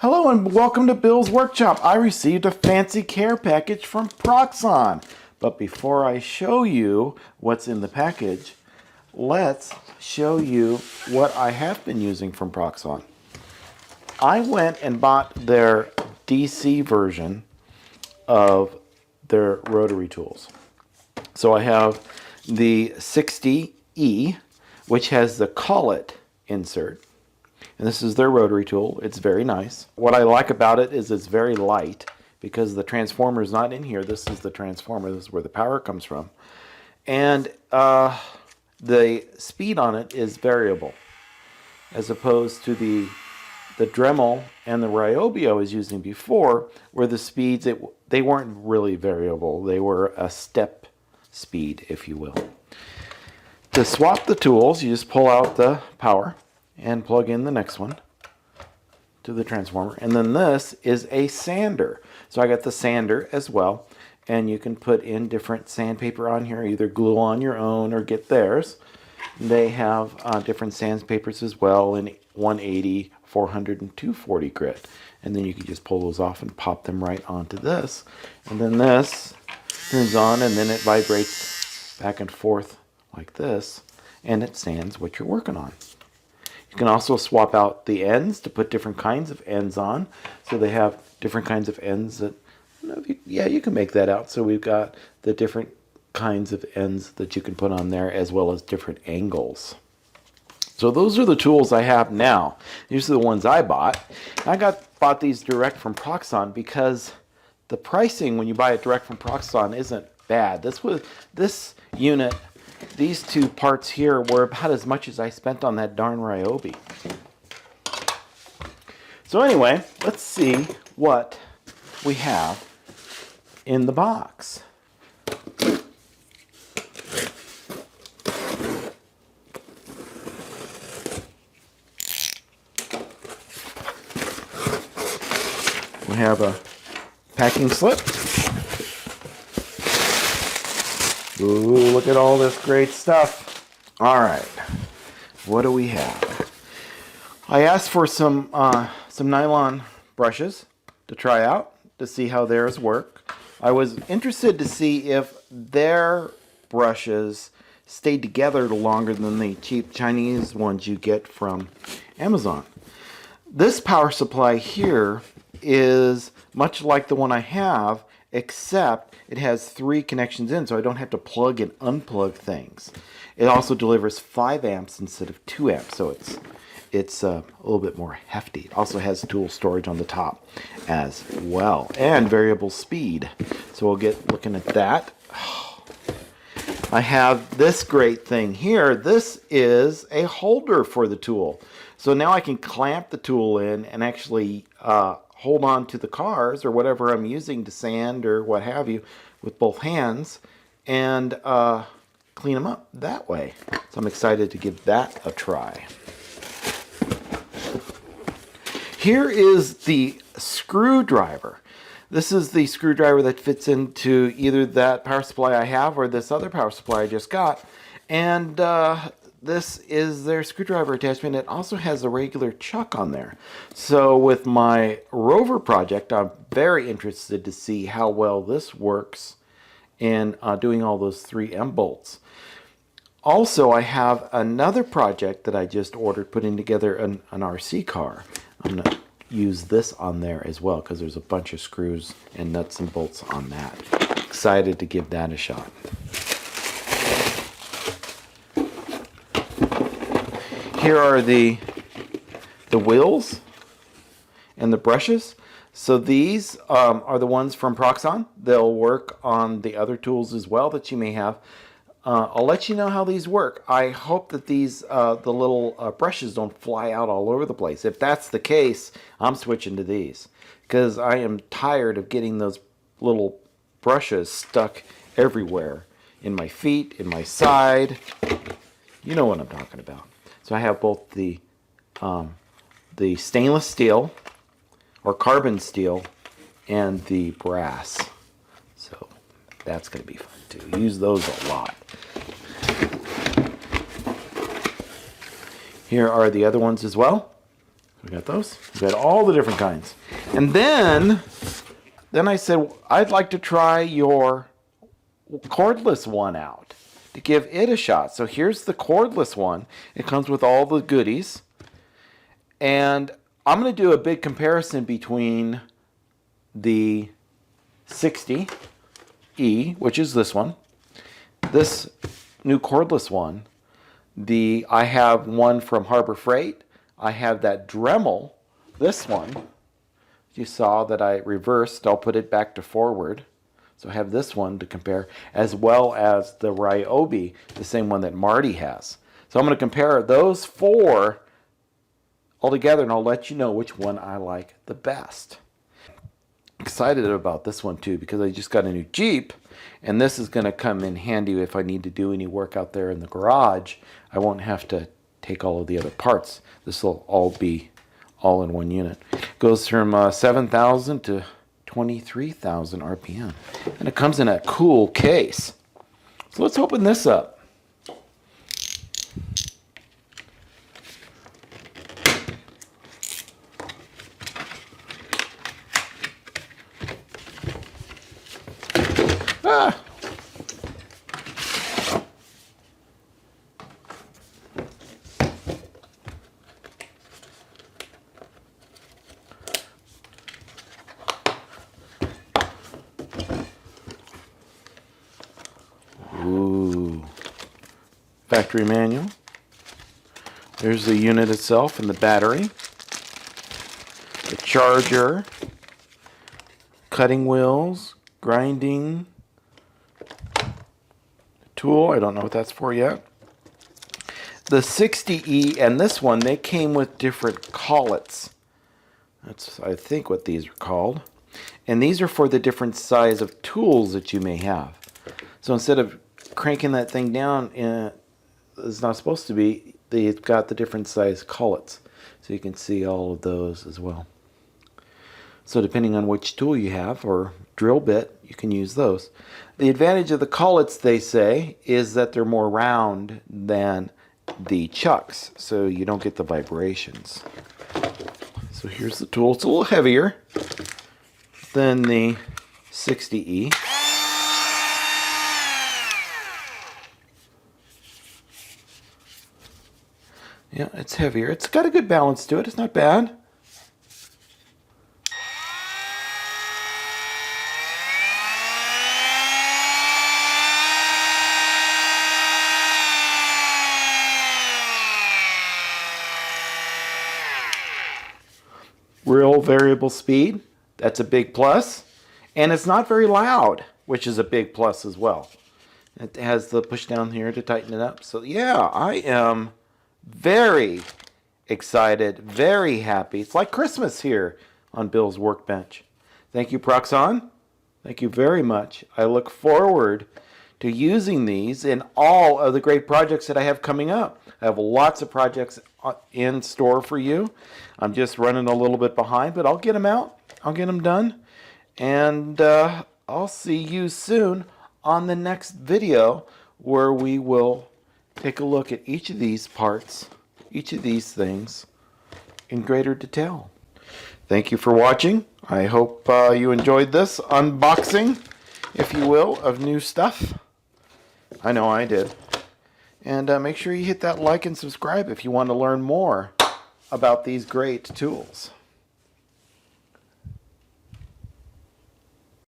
Hello and welcome to Bill's Workshop. I received a fancy care package from Proxxon. But before I show you what's in the package, let's show you what I have been using from Proxxon. I went and bought their DC version of their rotary tools. So I have the 60E, which has the Collet insert. And this is their rotary tool. It's very nice. What I like about it is it's very light because the transformer is not in here. This is the transformer. This is where the power comes from. And the speed on it is variable as opposed to the Dremel and the Ryobi I was using before, where the speeds, they weren't really variable. They were a step speed, if you will. To swap the tools, you just pull out the power and plug in the next one to the transformer. And then this is a sander. So I got the sander as well. And you can put in different sandpaper on here, either glue on your own or get theirs. They have different sandpapers as well in 180, 400, and 240 grit. And then you can just pull those off and pop them right onto this. And then this turns on and then it vibrates back and forth like this. And it sands what you're working on. You can also swap out the ends to put different kinds of ends on. So they have different kinds of ends that, you can make that out. So we've got the different kinds of ends that you can put on there as well as different angles. So those are the tools I have now. These are the ones I bought. I bought these direct from Proxxon because the pricing when you buy it direct from Proxxon isn't bad. This unit, these two parts here were about as much as I spent on that darn Ryobi. So anyway, let's see what we have in the box. We have a packing slip. Ooh, look at all this great stuff. All right, what do we have? I asked for some nylon brushes to try out to see how theirs work. I was interested to see if their brushes stayed together longer than the cheap Chinese ones you get from Amazon. This power supply here is much like the one I have, except it has 3 connections in, so I don't have to plug and unplug things. It also delivers 5 amps instead of 2 amps, so it's a little bit more hefty. It also has tool storage on the top as well, and variable speed. So we'll get looking at that. I have this great thing here. This is a holder for the tool. So now I can clamp the tool in and actually hold on to the cars or whatever I'm using to sand or what have you with both hands and clean them up that way. So I'm excited to give that a try. Here is the screwdriver. This is the screwdriver that fits into either that power supply I have or this other power supply I just got. And this is their screwdriver attachment. It also has a regular chuck on there. So with my Rover project, I'm very interested to see how well this works in doing all those 3M bolts. Also, I have another project that I just ordered, putting together an RC car. I'm going to use this on there as well because there's a bunch of screws and nuts and bolts on that. Excited to give that a shot. Here are the wheels and the brushes. So these are the ones from Proxxon. They'll work on the other tools as well that you may have. I'll let you know how these work. I hope that these the little brushes don't fly out all over the place. If that's the case, I'm switching to these because I am tired of getting those little brushes stuck everywhere in my feet, in my side. You know what I'm talking about. So I have both the stainless steel or carbon steel and the brass. So that's going to be fun too. Use those a lot. Here are the other ones as well. We got those. We got all the different kinds. And then I said, I'd like to try your cordless one out to give it a shot. So here's the cordless one. It comes with all the goodies. And I'm going to do a big comparison between the 60E, which is this one, this new cordless one. I have one from Harbor Freight. I have that Dremel, this one. You saw that I reversed. I'll put it back to forward. So I have this one to compare, as well as the Ryobi, the same one that Marty has. So I'm going to compare those four all together, and I'll let you know which one I like the best. Excited about this one too, because I just got a new Jeep, and this is going to come in handy if I need to do any work out there in the garage. I won't have to take all of the other parts. This will all be all in one unit. Goes from 7,000 to 23,000 RPM, and it comes in a cool case. So let's open this up. Ah. Ooh. Factory manual. There's the unit itself and the battery. The charger. Cutting wheels. Grinding. Tool. I don't know what that's for yet. The 60E and this one, they came with different collets. That's, I think, what these are called. And these are for the different size of tools that you may have. So instead of cranking that thing down, it's not supposed to be, they've got the different size collets. So you can see all of those as well. So depending on which tool you have, or drill bit, you can use those. The advantage of the collets, they say, is that they're more round than the chucks, so you don't get the vibrations. So here's the tool. It's a little heavier than the 60E. Yeah, it's heavier. It's got a good balance to it. It's not bad. Real variable speed, that's a big plus. And it's not very loud, which is a big plus as well. It has the push down here to tighten it up. So yeah, I am very excited, very happy. It's like Christmas here on Bill's workbench. Thank you, Proxxon. Thank you very much. I look forward to using these in all of the great projects that I have coming up. I have lots of projects in store for you. I'm just running a little bit behind, but I'll get them out. I'll get them done. And I'll see you soon on the next video, where we will take a look at each of these parts, each of these things in greater detail. Thank you for watching. I hope you enjoyed this unboxing, if you will, of new stuff. I know I did. And make sure you hit that like and subscribe if you want to learn more about these great tools.